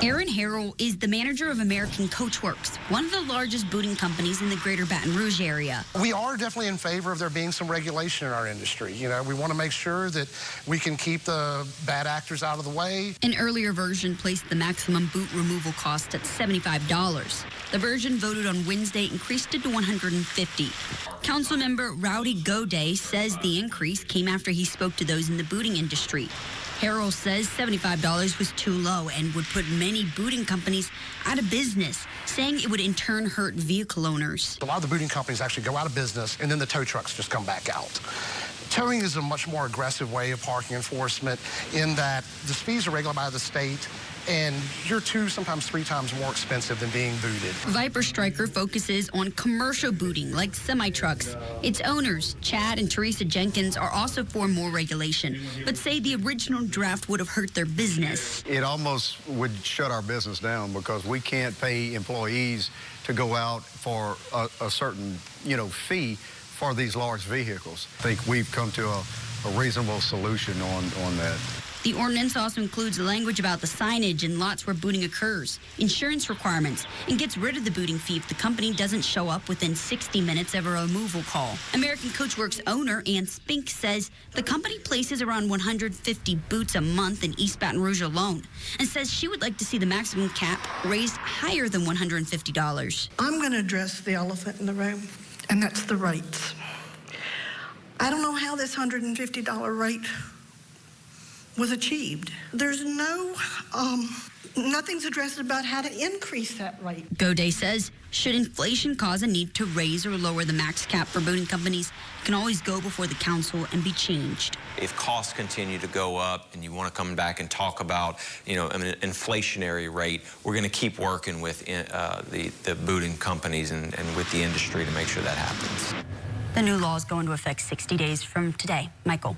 Aaron Harrell is the manager of American Coachworks, one of the largest booting companies in the greater Baton Rouge area. We are definitely in favor of there being some regulation in our industry. You know, we want to make sure that we can keep the bad actors out of the way. An earlier version placed the maximum boot removal cost at $75. The version voted on Wednesday increased it to $150. Councilmember Rowdy Goday says the increase came after he spoke to those in the booting industry. Harrell says $75 was too low and would put many booting companies out of business, saying it would in turn hurt vehicle owners. A lot of the booting companies actually go out of business, and then the tow trucks just come back out. Towing is a much more aggressive way of parking enforcement in that the fees are regulated by the state, and you're 2, sometimes 3 times more expensive than being booted. Viper Striker focuses on commercial booting like semi-trucks. Its owners, Chad and Teresa Jenkins, are also for more regulation, but say the original draft would have hurt their business. It almost would shut our business down because we can't pay employees to go out for a certain, fee for these large vehicles. I think we've come to a reasonable solution on that. The ordinance also includes language about the signage in lots where booting occurs, insurance requirements, and gets rid of the booting fee if the company doesn't show up within 60 minutes of a removal call. American Coachworks owner Ann Spink says the company places around 150 boots a month in East Baton Rouge alone, and says she would like to see the maximum cap raised higher than $150. I'm going to address the elephant in the room, and that's the rates. I don't know how this $150 rate was achieved. There's nothing's addressed about how to increase that rate. Goday says, should inflation cause a need to raise or lower the max cap for booting companies, it can always go before the council and be changed. If costs continue to go up and you want to come back and talk about, an inflationary rate, we're going to keep working with the booting companies and with the industry to make sure that happens. The new laws go into effect 60 days from today. Michael.